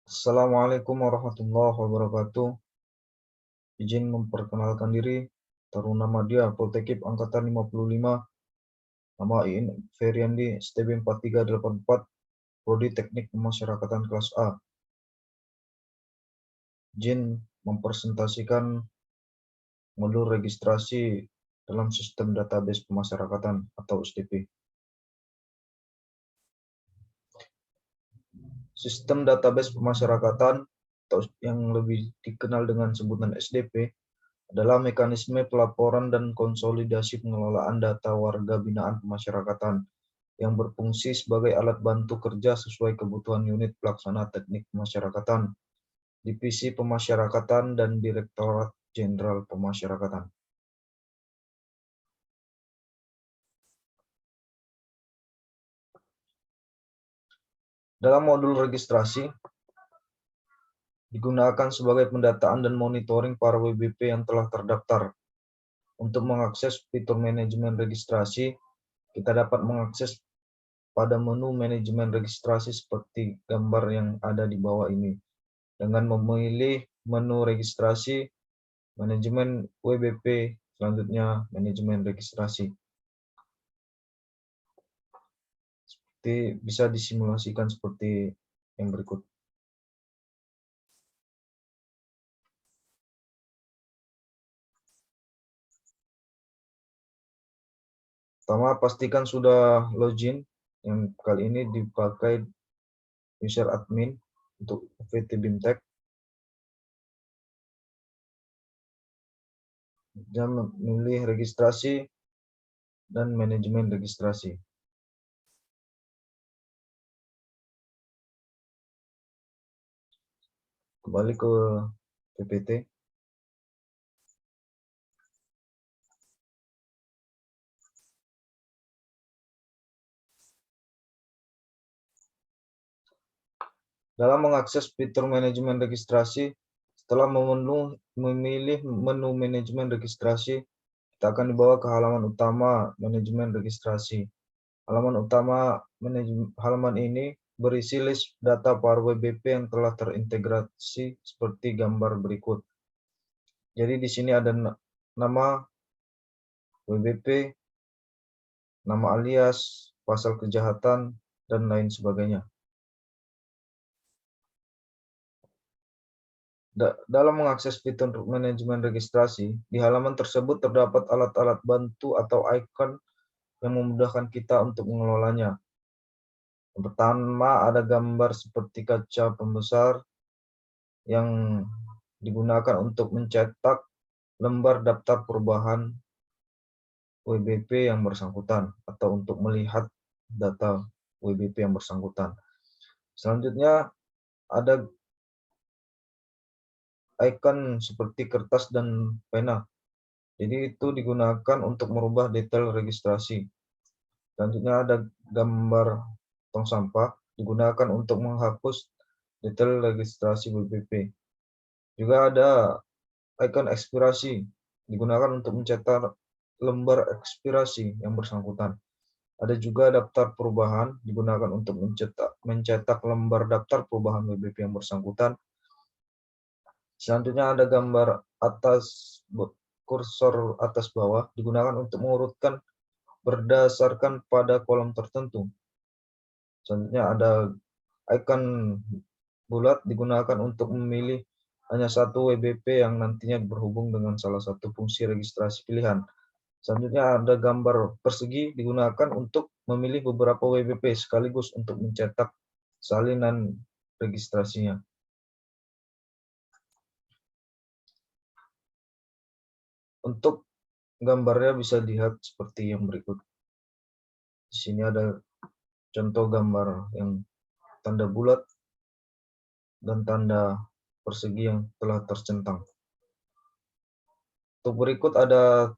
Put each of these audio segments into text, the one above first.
Assalamualaikum warahmatullahi wabarakatuh. Izin memperkenalkan diri. Taruna Madya Poltekip Angkatan 55. Nama Iin Feryandi, STB 4384, Prodi Teknik Pemasyarakatan kelas A. Izin mempresentasikan modul registrasi dalam sistem database pemasyarakatan atau SDP. Sistem database pemasyarakatan atau yang lebih dikenal dengan sebutan SDP adalah mekanisme pelaporan dan konsolidasi pengelolaan data warga binaan pemasyarakatan yang berfungsi sebagai alat bantu kerja sesuai kebutuhan unit pelaksana teknik pemasyarakatan, divisi pemasyarakatan, dan Direktorat Jenderal Pemasyarakatan. Dalam modul registrasi, digunakan sebagai pendataan dan monitoring para WBP yang telah terdaftar. Untuk mengakses fitur manajemen registrasi, kita dapat mengakses pada menu manajemen registrasi seperti gambar yang ada di bawah ini. Dengan memilih menu registrasi, manajemen WBP, selanjutnya manajemen registrasi. Bisa disimulasikan seperti yang berikut. Pertama, pastikan sudah login. Yang kali ini dipakai user admin untuk VT BIMTEK. Dan memilih registrasi dan manajemen registrasi. Kembali ke PPT. Dalam mengakses fitur manajemen registrasi, setelah memilih menu manajemen registrasi, kita akan dibawa ke halaman utama manajemen registrasi. Halaman utama halaman ini berisi list data para WBP yang telah terintegrasi seperti gambar berikut. Jadi di sini ada nama WBP, nama alias, pasal kejahatan, dan lain sebagainya. Dalam mengakses fitur manajemen registrasi, di halaman tersebut terdapat alat-alat bantu atau icon yang memudahkan kita untuk mengelolanya. Yang pertama, ada gambar seperti kaca pembesar yang digunakan untuk mencetak lembar daftar perubahan WBP yang bersangkutan atau untuk melihat data WBP yang bersangkutan. Selanjutnya, ada icon seperti kertas dan pena. Jadi itu digunakan untuk merubah detail registrasi. Selanjutnya ada gambar tong sampah, digunakan untuk menghapus detail registrasi WBP. Juga ada icon ekspirasi, digunakan untuk mencetak lembar ekspirasi yang bersangkutan. Ada juga daftar perubahan, digunakan untuk mencetak lembar daftar perubahan WBP yang bersangkutan. Selanjutnya ada gambar atas kursor atas bawah, digunakan untuk mengurutkan berdasarkan pada kolom tertentu. Selanjutnya ada icon bulat, digunakan untuk memilih hanya satu WBP yang nantinya berhubung dengan salah satu fungsi registrasi pilihan. Selanjutnya ada gambar persegi, digunakan untuk memilih beberapa WBP sekaligus untuk mencetak salinan registrasinya. Untuk gambarnya bisa dilihat seperti yang berikut. Di sini ada contoh gambar yang tanda bulat dan tanda persegi yang telah tercentang. Untuk berikut ada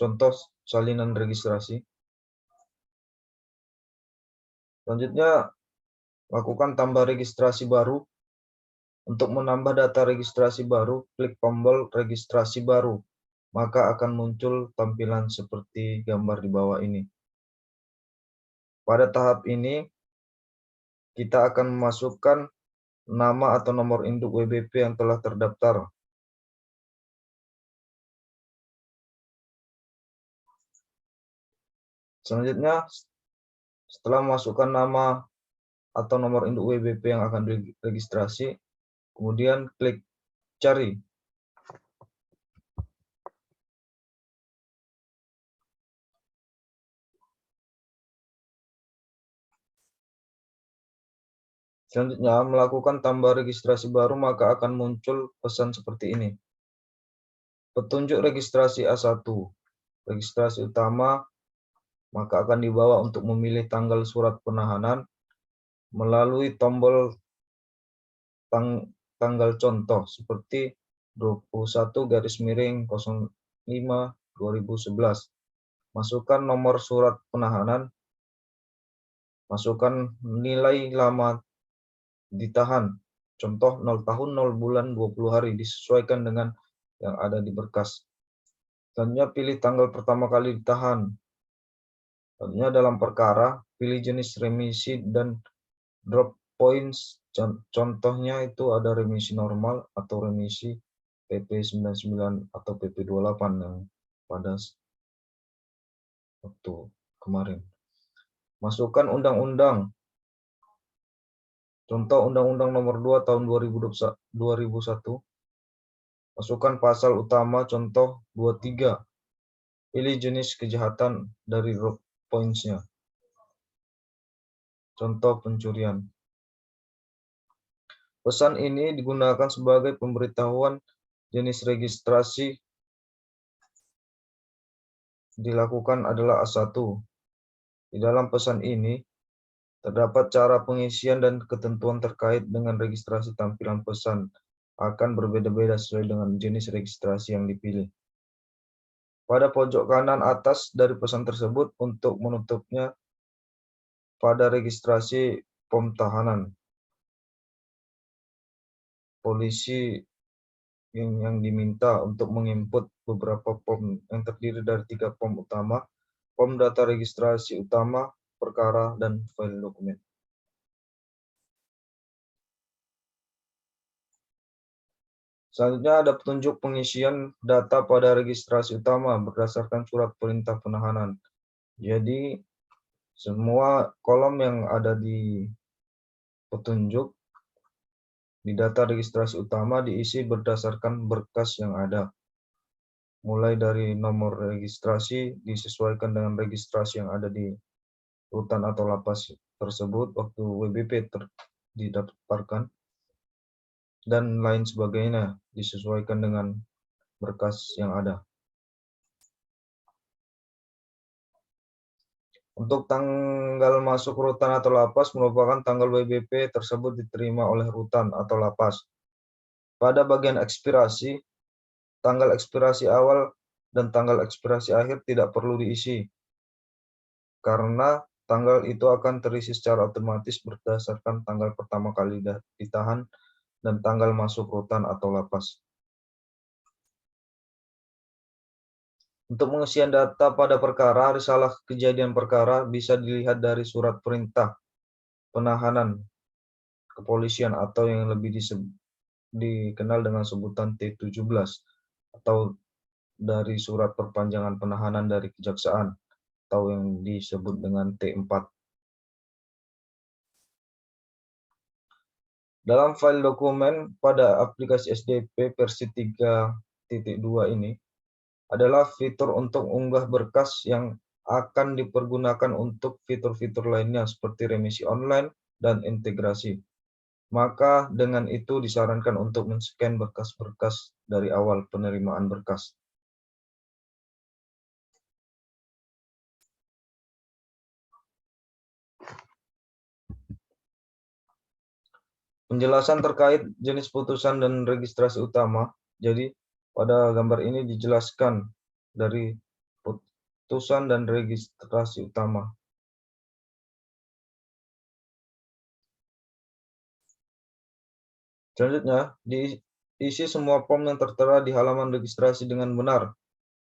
contoh salinan registrasi. Selanjutnya, lakukan tambah registrasi baru. Untuk menambah data registrasi baru, klik tombol registrasi baru. Maka akan muncul tampilan seperti gambar di bawah ini. Pada tahap ini, kita akan memasukkan nama atau nomor induk WBP yang telah terdaftar. Selanjutnya, setelah memasukkan nama atau nomor induk WBP yang akan diregistrasi, kemudian klik cari. Selanjutnya, melakukan tambah registrasi baru, maka akan muncul pesan seperti ini. Petunjuk registrasi A1, registrasi utama, maka akan dibawa untuk memilih tanggal surat penahanan melalui tombol tanggal contoh seperti 21/05/2011. Masukkan nomor surat penahanan, masukkan nilai lama ditahan, contoh 0 tahun 0 bulan 20 hari, disesuaikan dengan yang ada di berkas. Selanjutnya pilih tanggal pertama kali ditahan. Selanjutnya dalam perkara, pilih jenis remisi dan drop points. Contohnya itu ada remisi normal atau remisi PP 99 atau PP 28 yang pada waktu kemarin. Masukkan undang-undang. Contoh Undang-Undang Nomor 2 Tahun 2001. Masukkan pasal utama contoh 23. Pilih jenis kejahatan dari drop points-nya. Contoh pencurian. Pesan ini digunakan sebagai pemberitahuan jenis registrasi dilakukan adalah A1. Di dalam pesan ini terdapat cara pengisian dan ketentuan terkait dengan registrasi. Tampilan pesan akan berbeda-beda sesuai dengan jenis registrasi yang dipilih. Pada pojok kanan atas dari pesan tersebut untuk menutupnya pada registrasi POM tahanan. Polisi yang diminta untuk menginput beberapa POM yang terdiri dari 3 POM utama, POM data registrasi utama, perkara, dan file dokumen. Selanjutnya ada petunjuk pengisian data pada registrasi utama berdasarkan surat perintah penahanan. Jadi semua kolom yang ada di petunjuk di data registrasi utama diisi berdasarkan berkas yang ada. Mulai dari nomor registrasi disesuaikan dengan registrasi yang ada di rutan atau lapas tersebut waktu WBP didaftarkan, dan lain sebagainya disesuaikan dengan berkas yang ada. Untuk tanggal masuk rutan atau lapas merupakan tanggal WBP tersebut diterima oleh rutan atau lapas. Pada bagian ekspirasi, tanggal ekspirasi awal dan tanggal ekspirasi akhir tidak perlu diisi, karena tanggal itu akan terisi secara otomatis berdasarkan tanggal pertama kali ditahan dan tanggal masuk rutan atau lapas. Untuk pengisian data pada perkara, risalah kejadian perkara bisa dilihat dari surat perintah penahanan kepolisian atau yang lebih dikenal dengan sebutan T17 atau dari surat perpanjangan penahanan dari kejaksaan atau yang disebut dengan T4. Dalam file dokumen pada aplikasi SDP versi 3.2 ini adalah fitur untuk unggah berkas yang akan dipergunakan untuk fitur-fitur lainnya seperti remisi online dan integrasi. Maka dengan itu disarankan untuk men-scan berkas-berkas dari awal penerimaan berkas. Penjelasan terkait jenis putusan dan registrasi utama. Jadi pada gambar ini dijelaskan dari putusan dan registrasi utama. Selanjutnya, diisi semua form yang tertera di halaman registrasi dengan benar.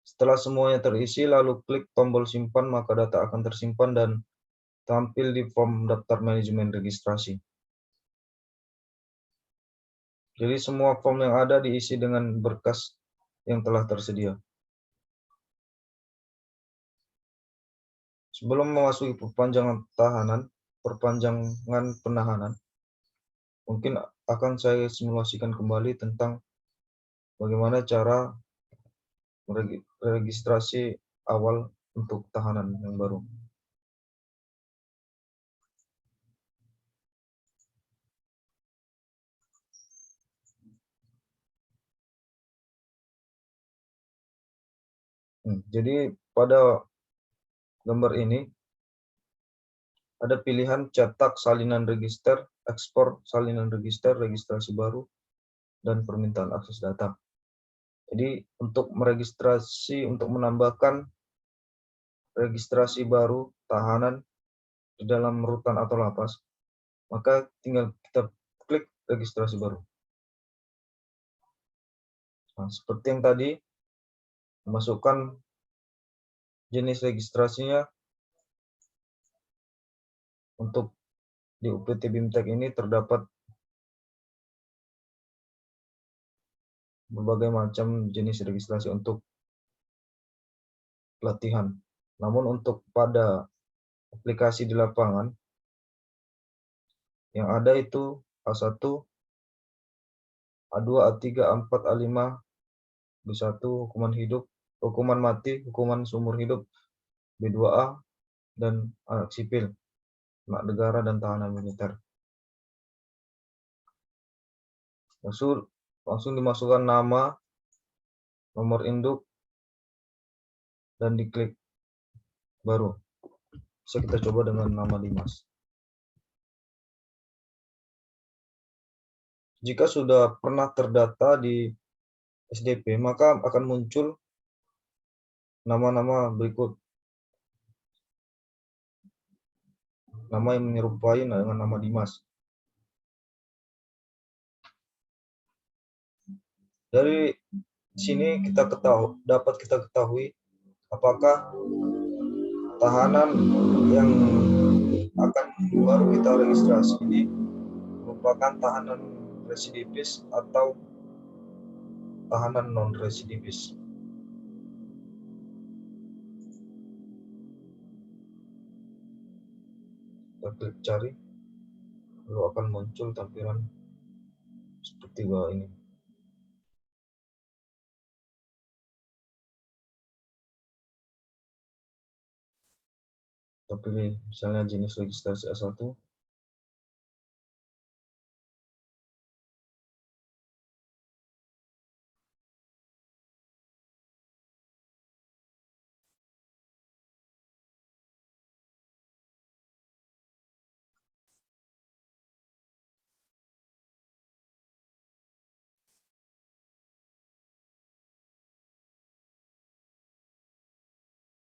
Setelah semuanya terisi, lalu klik tombol simpan, maka data akan tersimpan dan tampil di form daftar manajemen registrasi. Jadi semua form yang ada diisi dengan berkas yang telah tersedia. Sebelum memasuki perpanjangan penahanan, mungkin akan saya simulasikan kembali tentang bagaimana cara registrasi awal untuk tahanan yang baru. Jadi pada gambar ini ada pilihan cetak salinan register, ekspor salinan register, registrasi baru, dan permintaan akses data. Jadi untuk menambahkan registrasi baru tahanan di dalam rutan atau lapas, maka tinggal kita klik registrasi baru. Nah, seperti yang tadi, masukkan jenis registrasinya. Untuk di UPT BIMTEK ini terdapat berbagai macam jenis registrasi untuk pelatihan. Namun untuk pada aplikasi di lapangan, yang ada itu A1, A2, A3, A4, A5, B1 hukuman hidup, hukuman mati, hukuman seumur hidup, B2A, dan anak sipil, anak negara, dan tahanan militer. Langsung dimasukkan nama, nomor induk, dan diklik baru. Bisa kita coba dengan nama Dimas. Jika sudah pernah terdata di SDP, maka akan muncul nama-nama berikut. Nama yang menyerupai dengan nama Dimas. Dari sini dapat kita ketahui apakah tahanan yang akan baru kita registrasi ini merupakan tahanan residivis atau tahanan non-residivis. Kita klik cari, lalu akan muncul tampilan seperti bawah ini. Kita pilih misalnya jenis registrasi A1.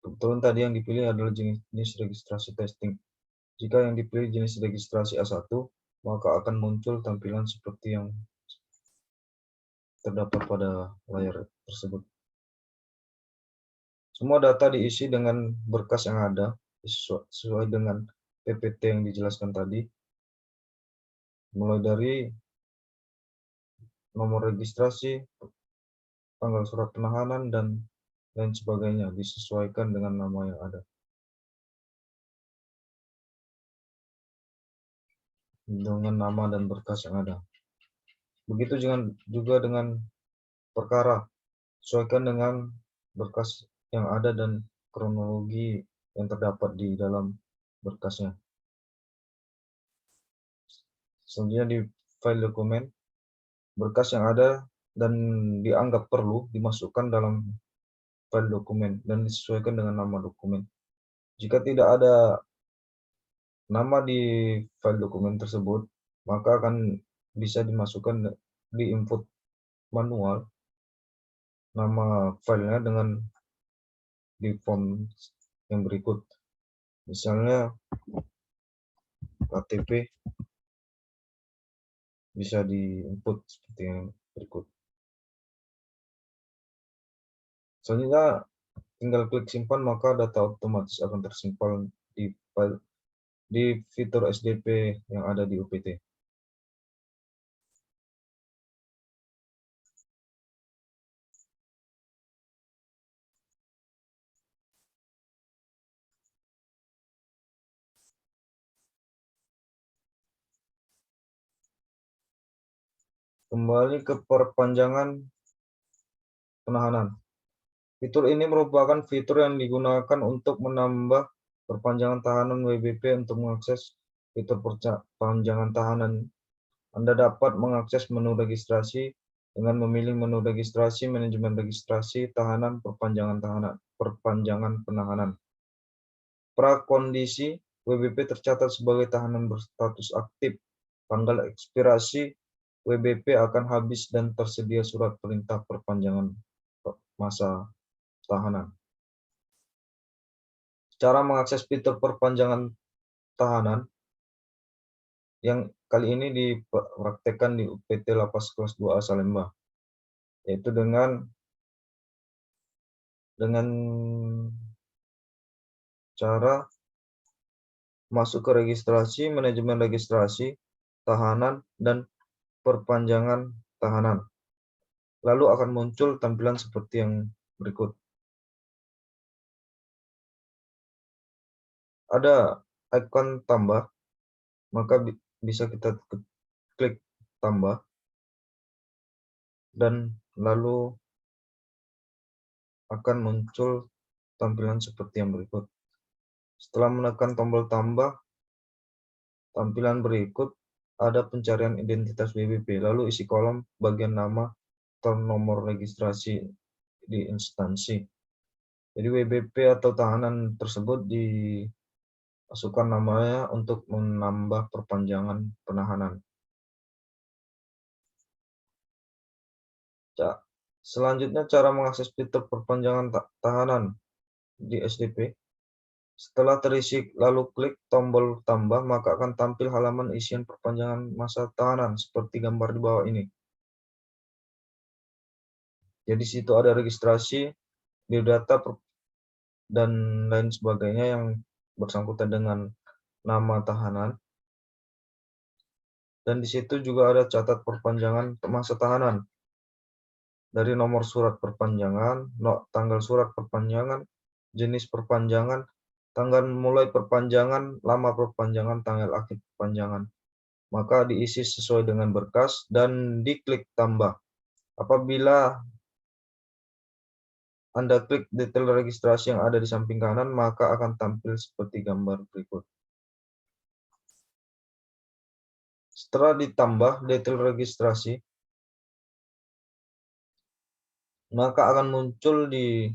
Kebetulan tadi yang dipilih adalah jenis registrasi testing. Jika yang dipilih jenis registrasi A1, maka akan muncul tampilan seperti yang terdapat pada layar tersebut. Semua data diisi dengan berkas yang ada, sesuai dengan PPT yang dijelaskan tadi. Mulai dari nomor registrasi, tanggal surat penahanan, dan lain sebagainya, disesuaikan dengan nama yang ada. Dengan nama dan berkas yang ada. Begitu juga dengan perkara, sesuaikan dengan berkas yang ada dan kronologi yang terdapat di dalam berkasnya. Selanjutnya di file dokumen, berkas yang ada dan dianggap perlu dimasukkan dalam file dokumen dan disesuaikan dengan nama dokumen. Jika tidak ada nama di file dokumen tersebut, maka akan bisa dimasukkan di input manual nama filenya dengan di form yang berikut. Misalnya KTP bisa di input seperti yang berikut. Selanjutnya tinggal klik simpan, maka data otomatis akan tersimpan di file di fitur SDP yang ada di UPT. Kembali ke perpanjangan penahanan. Fitur ini merupakan fitur yang digunakan untuk menambah perpanjangan tahanan WBP untuk mengakses fitur perpanjangan tahanan. Anda dapat mengakses menu registrasi dengan memilih menu registrasi, manajemen registrasi, tahanan, perpanjangan penahanan. Prakondisi WBP tercatat sebagai tahanan berstatus aktif. Tanggal ekspirasi WBP akan habis dan tersedia surat perintah perpanjangan masa tahanan. Cara mengakses fitur perpanjangan tahanan yang kali ini dipraktekkan di UPT Lapas Kelas 2A Salemba, yaitu dengan cara masuk ke registrasi, manajemen registrasi, tahanan, dan perpanjangan tahanan. Lalu akan muncul tampilan seperti yang berikut. Ada ikon tambah, maka bisa kita klik tambah, dan lalu akan muncul tampilan seperti yang berikut. Setelah menekan tombol tambah, tampilan berikut ada pencarian identitas WBP, lalu isi kolom bagian nama atau nomor registrasi di instansi. Jadi WBP atau tahanan tersebut dimasukkan namanya untuk menambah perpanjangan penahanan. Selanjutnya cara mengakses fitur perpanjangan tahanan di SDP. Setelah terisi lalu klik tombol tambah, maka akan tampil halaman isian perpanjangan masa tahanan seperti gambar di bawah ini. Jadi situ ada registrasi, biodata, dan lain sebagainya yang bersangkutan dengan nama tahanan. Dan di situ juga ada catat perpanjangan masa tahanan. Dari nomor surat perpanjangan, tanggal surat perpanjangan, jenis perpanjangan, tanggal mulai perpanjangan, lama perpanjangan, tanggal akhir perpanjangan. Maka diisi sesuai dengan berkas dan diklik tambah. Apabila Anda klik detail registrasi yang ada di samping kanan, maka akan tampil seperti gambar berikut. Setelah ditambah detail registrasi, maka akan muncul di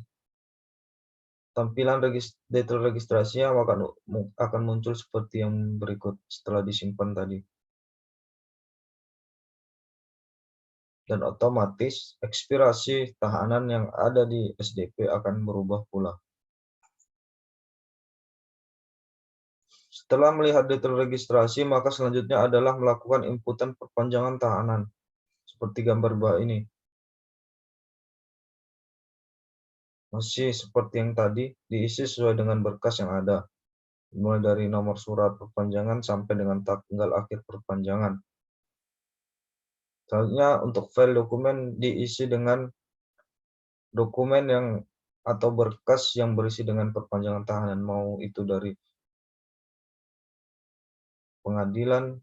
tampilan detail registrasinya akan muncul seperti yang berikut setelah disimpan tadi. Dan otomatis ekspirasi tahanan yang ada di SDP akan berubah pula. Setelah melihat detail registrasi, maka selanjutnya adalah melakukan inputan perpanjangan tahanan, seperti gambar bawah ini. Masih seperti yang tadi, diisi sesuai dengan berkas yang ada, mulai dari nomor surat perpanjangan sampai dengan tanggal akhir perpanjangan. Selanjutnya untuk file dokumen diisi dengan dokumen atau berkas yang berisi dengan perpanjangan tahanan, mau itu dari pengadilan,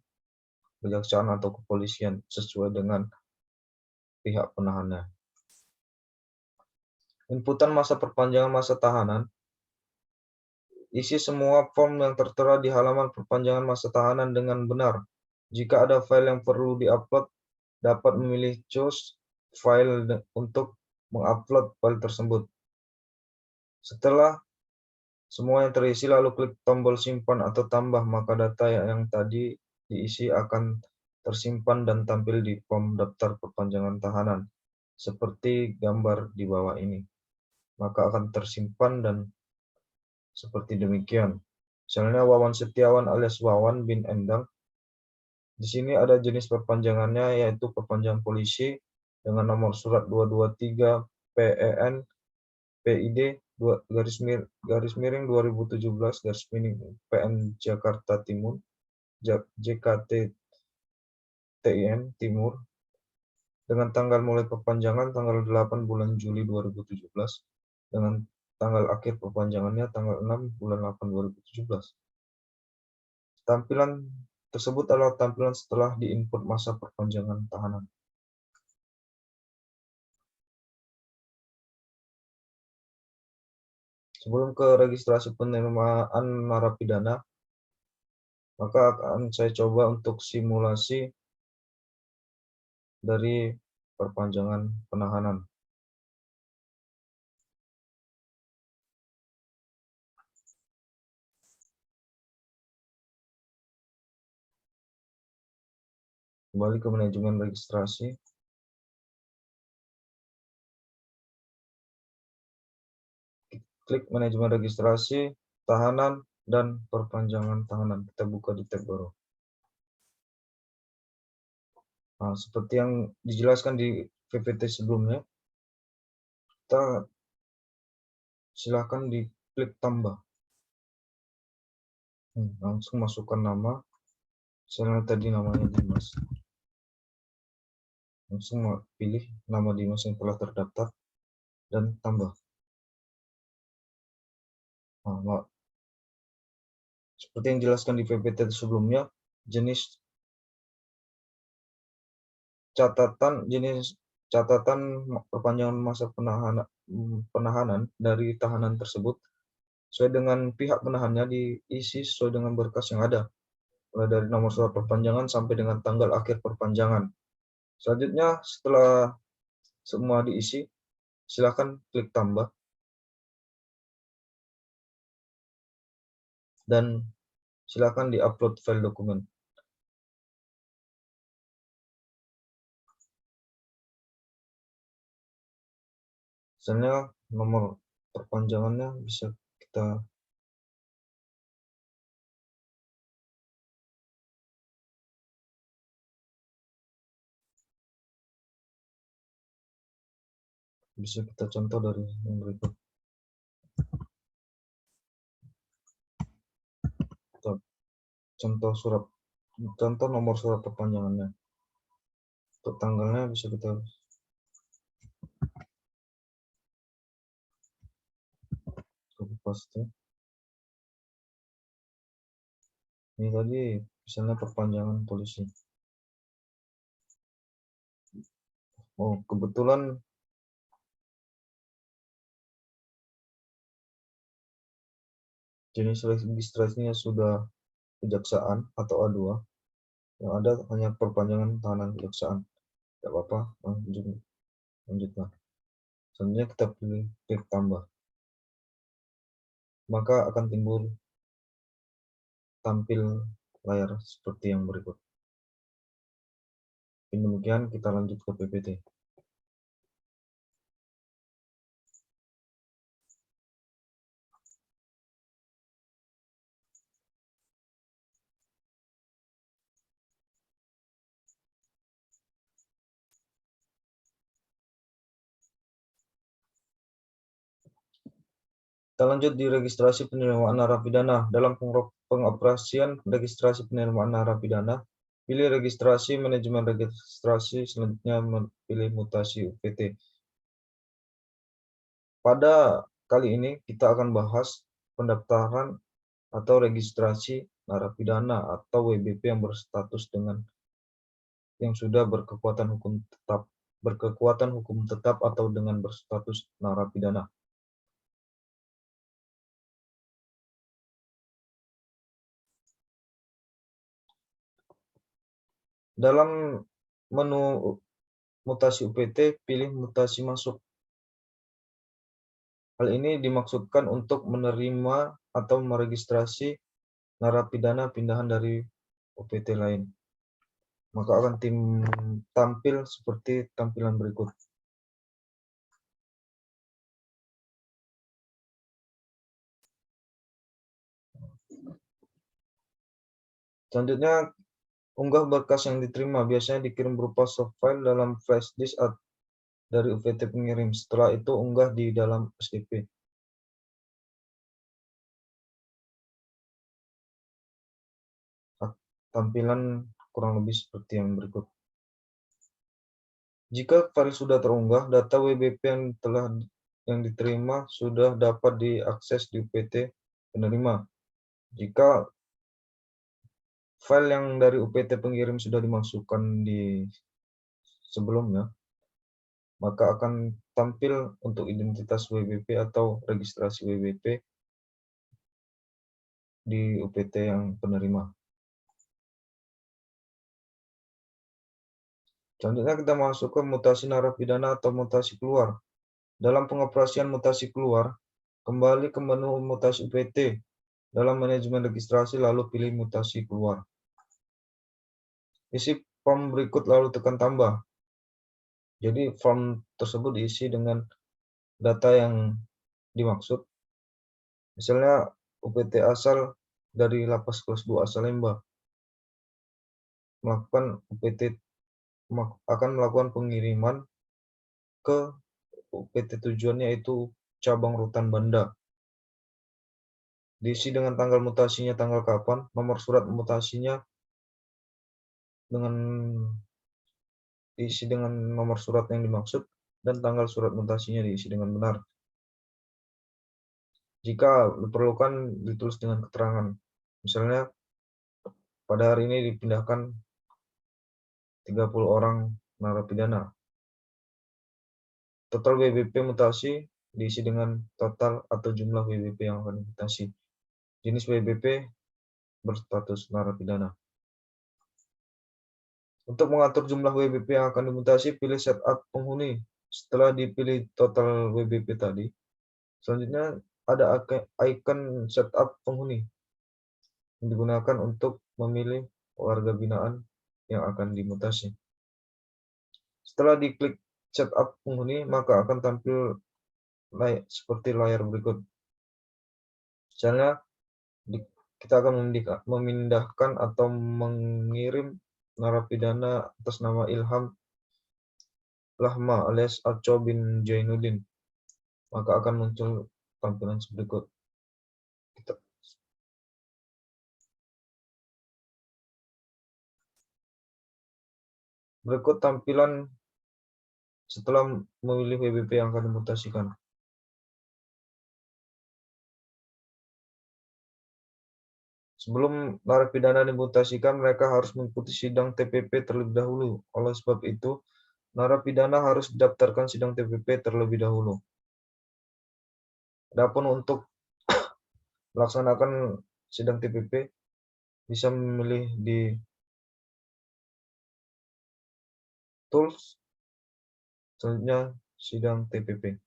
kejaksaan, atau kepolisian sesuai dengan pihak penahannya. Inputan masa perpanjangan masa tahanan. Isi semua form yang tertera di halaman perpanjangan masa tahanan dengan benar. Jika ada file yang perlu diupload, dapat memilih choose file untuk mengupload file tersebut. Setelah semua yang terisi, lalu klik tombol simpan atau tambah, maka data yang tadi diisi akan tersimpan dan tampil di form daftar perpanjangan tahanan, seperti gambar di bawah ini. Maka akan tersimpan dan seperti demikian. Misalnya Wawan Setiawan alias Wawan bin Endang. Di sini ada jenis perpanjangannya, yaitu perpanjangan polisi dengan nomor surat 223 PEN PID garis miring 2017 garis miring PN Jakarta Timur JKT TIN Timur dengan tanggal mulai perpanjangan tanggal 8 bulan Juli 2017 dengan tanggal akhir perpanjangannya tanggal 6 bulan 8 2017. Tampilan tersebut adalah tampilan setelah diinput masa perpanjangan tahanan. Sebelum ke registrasi penerimaan narapidana, maka akan saya coba untuk simulasi dari perpanjangan penahanan. Kembali ke manajemen registrasi. Klik manajemen registrasi, tahanan, dan perpanjangan tahanan. Kita buka di tab baru. Nah, seperti yang dijelaskan di PPT sebelumnya, kita silakan diklik tambah. Langsung masukkan nama. Misalnya tadi namanya Dimas. Langsung pilih nama Dimas yang telah terdaftar dan tambah. Nah, seperti yang dijelaskan di PPT sebelumnya, jenis catatan perpanjangan masa penahanan dari tahanan tersebut sesuai dengan pihak penahannya diisi sesuai dengan berkas yang ada, mulai dari nomor surat perpanjangan sampai dengan tanggal akhir perpanjangan. Selanjutnya, setelah semua diisi, silakan klik tambah dan silakan diupload file dokumen. Misalnya nomor perpanjangannya bisa kita contoh dari yang berikut. Contoh nomor surat perpanjangannya. Untuk tanggalnya bisa kita copy paste. Ini tadi misalnya perpanjangan polisi. Oh, kebetulan jenis registrasinya sudah kejaksaan atau A2. Yang ada hanya perpanjangan tahanan kejaksaan. Tidak apa-apa, lanjutlah. Selanjutnya kita pilih klik tambah. Maka akan tampil layar seperti yang berikut. Demikian kita lanjut ke PPT. Kita lanjut di registrasi penerimaan narapidana. Dalam pengoperasian registrasi penerimaan narapidana, pilih registrasi manajemen registrasi, selanjutnya pilih mutasi UPT. Pada kali ini kita akan bahas pendaftaran atau registrasi narapidana atau WBP yang berstatus dengan yang sudah berkekuatan hukum tetap atau dengan berstatus narapidana. Dalam menu mutasi UPT, pilih mutasi masuk. Hal ini dimaksudkan untuk menerima atau meregistrasi narapidana pindahan dari UPT lain. Maka akan tampil seperti tampilan berikut. Selanjutnya, unggah berkas yang diterima. Biasanya dikirim berupa soft file dalam flash disk dari UPT pengirim. Setelah itu unggah di dalam SDP. Tampilan kurang lebih seperti yang berikut. Jika file sudah terunggah, data WBP yang diterima sudah dapat diakses di UPT penerima. Jika file yang dari UPT pengirim sudah dimasukkan di sebelumnya, maka akan tampil untuk identitas WBP atau registrasi WBP di UPT yang penerima. Selanjutnya kita masuk ke mutasi narapidana atau mutasi keluar. Dalam pengoperasian mutasi keluar, kembali ke menu mutasi UPT. Dalam manajemen registrasi lalu pilih mutasi keluar. Isi form berikut lalu tekan tambah. Jadi form tersebut diisi dengan data yang dimaksud. Misalnya UPT asal dari Lapas Kelas 2 Asal Lembah akan melakukan pengiriman ke UPT tujuannya yaitu cabang Rutan Banda. Diisi dengan tanggal mutasinya tanggal kapan, nomor surat mutasinya diisi dengan nomor surat yang dimaksud, dan tanggal surat mutasinya diisi dengan benar. Jika diperlukan ditulis dengan keterangan. Misalnya pada hari ini dipindahkan 30 orang narapidana. Total WBP mutasi diisi dengan total atau jumlah WBP yang akan dimutasi. Jenis WBP berstatus narapidana. Untuk mengatur jumlah WBP yang akan dimutasi, pilih setup penghuni. Setelah dipilih total WBP tadi, selanjutnya ada icon setup penghuni yang digunakan untuk memilih warga binaan yang akan dimutasi. Setelah diklik setup penghuni, maka akan tampil seperti layar berikut. Misalnya, kita akan memindahkan atau mengirim narapidana atas nama Ilham Lahma alias Aco bin Jainuddin, maka akan muncul tampilan berikut. Berikut tampilan setelah memilih WBP yang akan dimutasikan. Sebelum narapidana dimutasikan, mereka harus mengikuti sidang TPP terlebih dahulu. Oleh sebab itu, narapidana harus didaftarkan sidang TPP terlebih dahulu. Adapun untuk melaksanakan sidang TPP, bisa memilih di Tools, selanjutnya sidang TPP.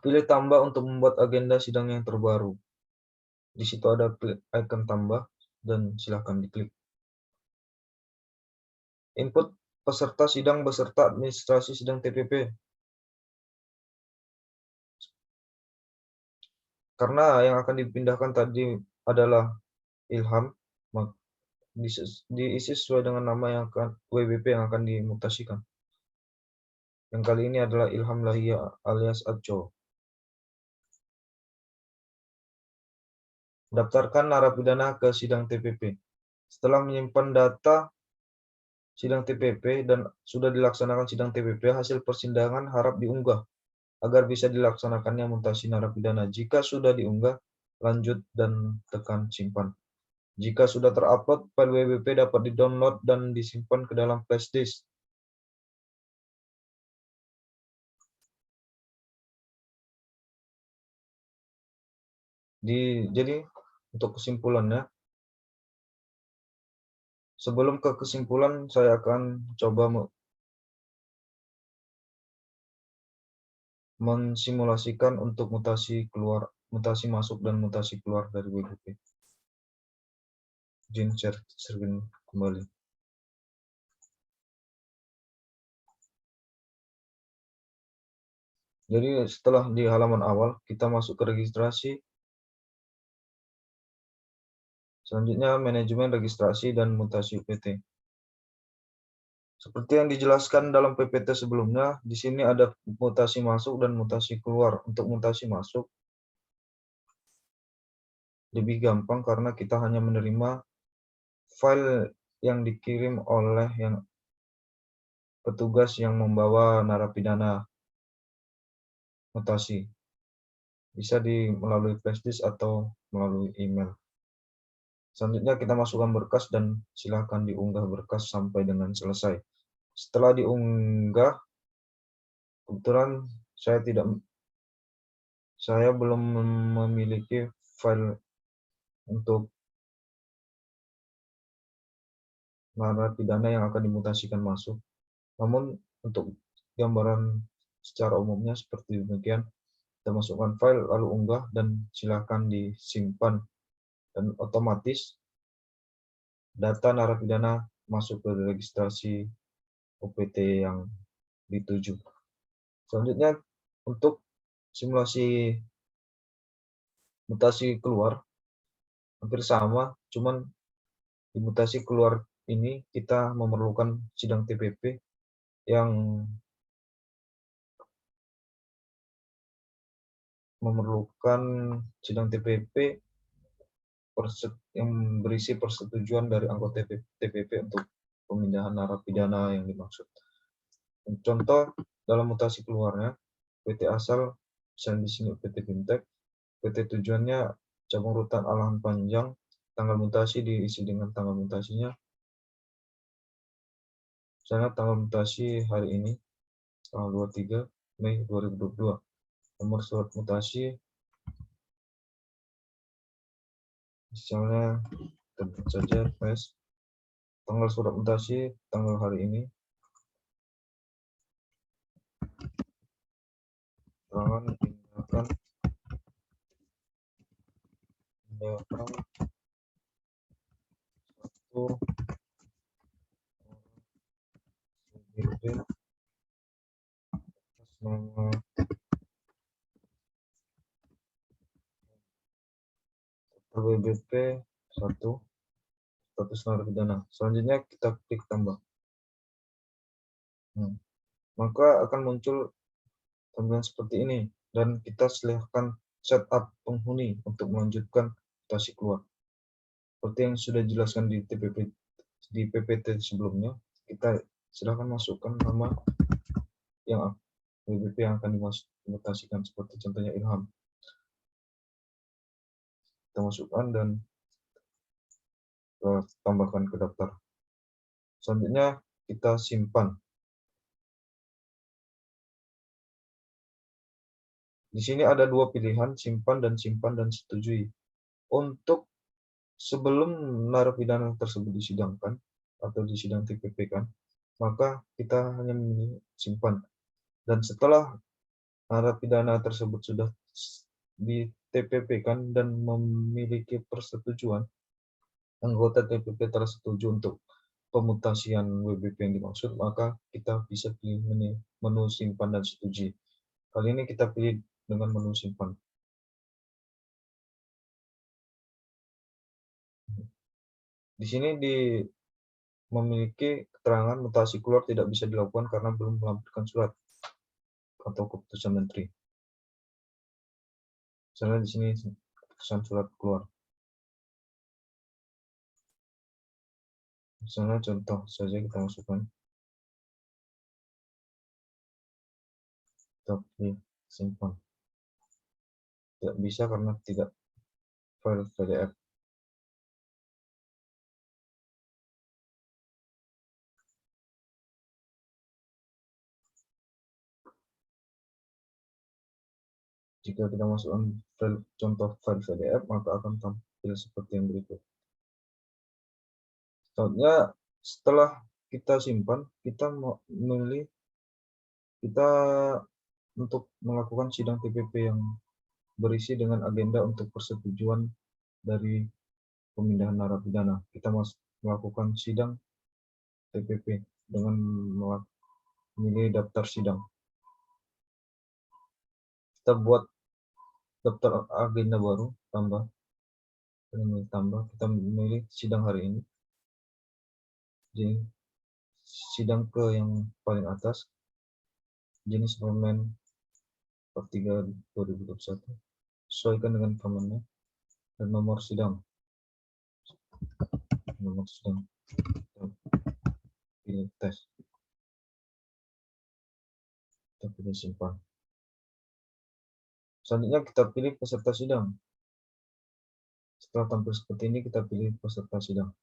Pilih tambah untuk membuat agenda sidang yang terbaru. Di situ ada icon tambah dan silakan diklik. Input peserta sidang beserta administrasi sidang TPP. Karena yang akan dipindahkan tadi adalah Ilham, diisi sesuai dengan nama yang WBP yang akan dimutasikan. Yang kali ini adalah Ilham Lahia alias Aco. Daftarkan narapidana ke sidang TPP. Setelah menyimpan data sidang TPP dan sudah dilaksanakan sidang TPP, hasil persidangan harap diunggah agar bisa dilaksanakannya mutasi narapidana. Jika sudah diunggah, lanjut dan tekan simpan. Jika sudah terupload, file WBP dapat di-download dan disimpan ke dalam flash disk. Jadi untuk kesimpulannya, sebelum ke kesimpulan, saya akan coba mensimulasikan untuk mutasi masuk dan mutasi keluar dari WBP. Izin share screen kembali. Jadi setelah di halaman awal, kita masuk ke registrasi. Selanjutnya manajemen registrasi dan mutasi UPT. Seperti yang dijelaskan dalam PPT sebelumnya, di sini ada mutasi masuk dan mutasi keluar. Untuk mutasi masuk lebih gampang karena kita hanya menerima file yang dikirim oleh petugas yang membawa narapidana mutasi. Bisa melalui flash disk atau melalui email. Selanjutnya kita masukkan berkas dan silakan diunggah berkas sampai dengan selesai. Setelah diunggah, kebetulan saya belum memiliki file untuk narapidana yang akan dimutasikan masuk. Namun untuk gambaran secara umumnya seperti demikian, kita masukkan file lalu unggah dan silakan disimpan, dan otomatis data narapidana masuk ke registrasi OPT yang dituju. Selanjutnya untuk simulasi mutasi keluar hampir sama, cuman di mutasi keluar ini kita memerlukan sidang TPP yang yang berisi persetujuan dari anggota TPP untuk pemindahan narapidana yang dimaksud. Contoh dalam mutasi keluarnya, PT asal, misalnya di sini PT Fintech, PT tujuannya cabang rutan Alahan Panjang, tanggal mutasi diisi dengan tanggal mutasinya. Misalnya tanggal mutasi hari ini, tanggal 23 Mei 2022. Nomor surat mutasi, misalnya tentu saja PS. Tanggal surat mutasi, tanggal hari ini. Keterangan tindakan satu CBP atas nama BBP 1 status narapidana. Selanjutnya kita klik tambah. Maka akan muncul tampilan seperti ini dan kita silahkan setup penghuni untuk melanjutkan mutasi keluar. Seperti yang sudah dijelaskan di PPT sebelumnya, kita silahkan masukkan nama yang BBP yang akan dimutasikan, seperti contohnya Ilham. Kita masukkan dan tambahkan ke daftar. Selanjutnya kita simpan. Di sini ada dua pilihan, simpan dan setujui. Untuk sebelum narapidana tersebut disidangkan atau disidang TPP kan, maka kita hanya memilih simpan. Dan setelah narapidana tersebut sudah di TPP kan dan memiliki persetujuan, anggota TPP tersetuju untuk pemutasian WBP yang dimaksud, maka kita bisa pilih menu simpan dan setujui. Kali ini kita pilih dengan menu simpan. Di sini memiliki keterangan mutasi keluar tidak bisa dilakukan karena belum melampirkan surat atau keputusan menteri. Misalnya di sini keputusan surat keluar. Misalnya contoh saja kita masukkan. Kita pilih simpan. Tidak bisa karena tidak file PDF. Jika kita masukkan contoh file PDF, maka akan tampil seperti yang berikut. Selanjutnya, setelah kita simpan, kita memilih untuk melakukan sidang TPP yang berisi dengan agenda untuk persetujuan dari pemindahan narapidana. Kita melakukan sidang TPP dengan memilih daftar sidang. Kita buat daftar agenda baru, tambah, kita memilih sidang hari ini. Jadi, sidang ke yang paling atas, jenis permen 43/2021, sesuaikan dengan permennya, dan nomor sidang. Pilih tes. Kita pilih simpan. Selanjutnya kita pilih peserta sidang. Setelah tampil seperti ini, kita pilih peserta sidang.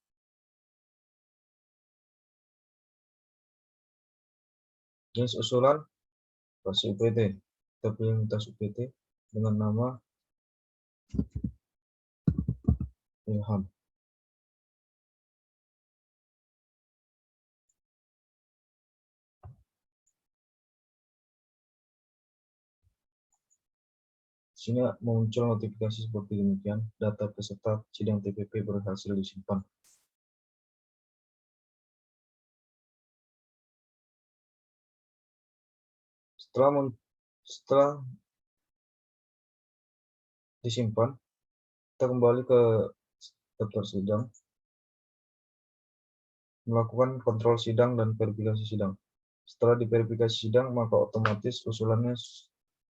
Jenis usulan, versi UPT. Kita pilih mutas UPT dengan nama Ilham. Di sini muncul notifikasi seperti demikian, data peserta sidang TPP berhasil disimpan. Setelah disimpan, kita kembali ke daftar sidang, melakukan kontrol sidang dan verifikasi sidang. Setelah diverifikasi sidang, maka otomatis usulannya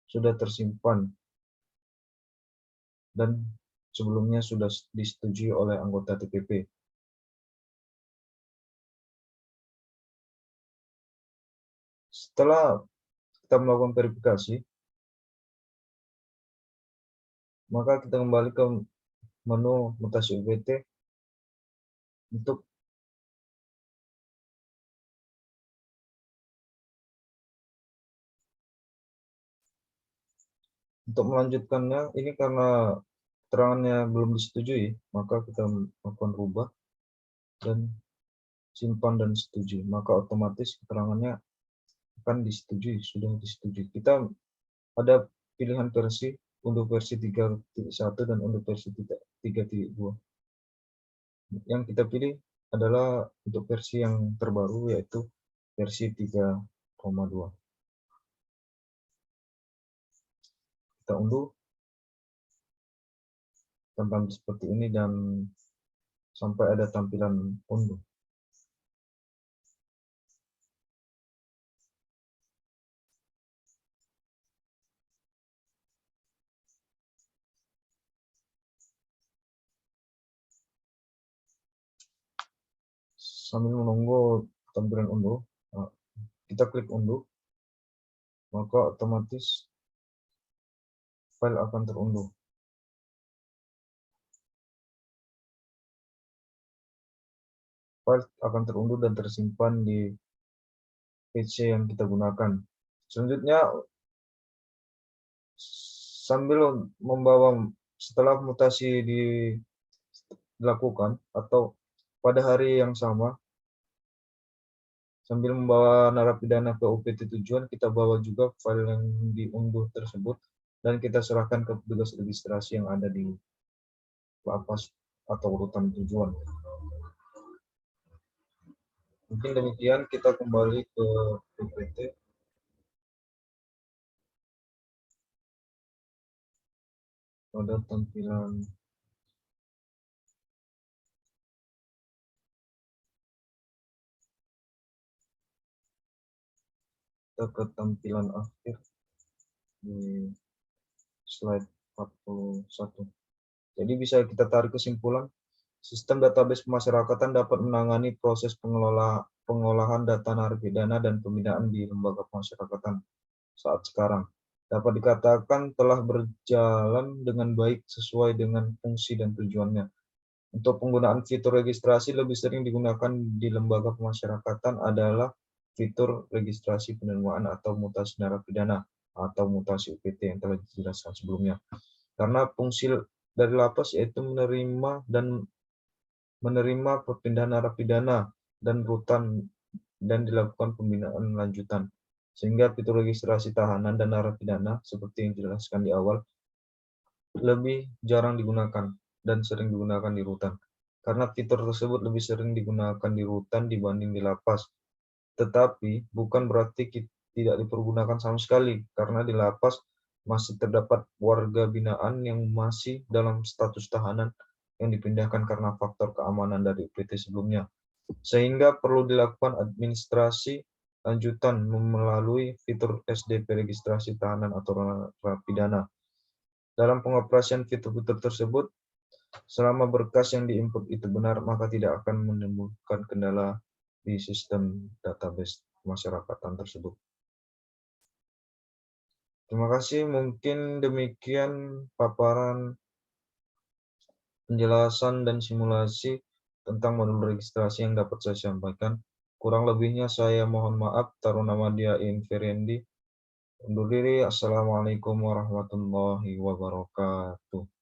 sudah tersimpan dan sebelumnya sudah disetujui oleh anggota TPP. Setelah kita melakukan verifikasi, maka kita kembali ke menu mutasi UPT untuk melanjutkannya. Ini karena keterangannya belum disetujui, maka kita melakukan rubah dan simpan dan setujui, maka otomatis keterangannya akan disetujui, sudah disetujui. Kita ada pilihan versi untuk versi 3.1 dan untuk versi 3.2. Yang kita pilih adalah untuk versi yang terbaru, yaitu versi 3,2. Kita unduh tampilan seperti ini dan sampai ada tampilan unduh. Sambil menunggu tampilan unduh, kita klik unduh, maka otomatis file akan terunduh. File akan terunduh dan tersimpan di PC yang kita gunakan. Selanjutnya, sambil membawa setelah mutasi dilakukan atau pada hari yang sama, sambil membawa narapidana ke UPT tujuan, kita bawa juga file yang diunduh tersebut dan kita serahkan ke petugas registrasi yang ada di lapas atau urutan tujuan. Mungkin demikian, kita kembali ke UPT. Pada tampilan ke tampilan akhir di slide 41. Jadi bisa kita tarik kesimpulan, sistem database pemasyarakatan dapat menangani proses pengolahan data narapidana dan pembinaan di lembaga pemasyarakatan saat sekarang. Dapat dikatakan telah berjalan dengan baik sesuai dengan fungsi dan tujuannya. Untuk penggunaan fitur registrasi lebih sering digunakan di lembaga pemasyarakatan adalah fitur registrasi penerimaan atau mutasi narapidana atau mutasi UPT yang telah dijelaskan sebelumnya. Karena fungsi dari lapas yaitu menerima perpindahan narapidana dan rutan dan dilakukan pembinaan lanjutan. Sehingga fitur registrasi tahanan dan narapidana seperti yang dijelaskan di awal lebih jarang digunakan dan sering digunakan di rutan. Karena fitur tersebut lebih sering digunakan di rutan dibanding di lapas. Tetapi bukan berarti tidak dipergunakan sama sekali, karena di lapas masih terdapat warga binaan yang masih dalam status tahanan yang dipindahkan karena faktor keamanan dari UPT sebelumnya. Sehingga perlu dilakukan administrasi lanjutan melalui fitur SDP registrasi tahanan atau narapidana. Dalam pengoperasian fitur-fitur tersebut, selama berkas yang diinput itu benar, maka tidak akan menimbulkan kendala di sistem database pemasyarakatan tersebut. Terima kasih, mungkin demikian paparan penjelasan dan simulasi tentang modul registrasi yang dapat saya sampaikan. Kurang lebihnya saya mohon maaf. Taruh nama dia Inferendi. Undur diri. Assalamualaikum warahmatullahi wabarakatuh.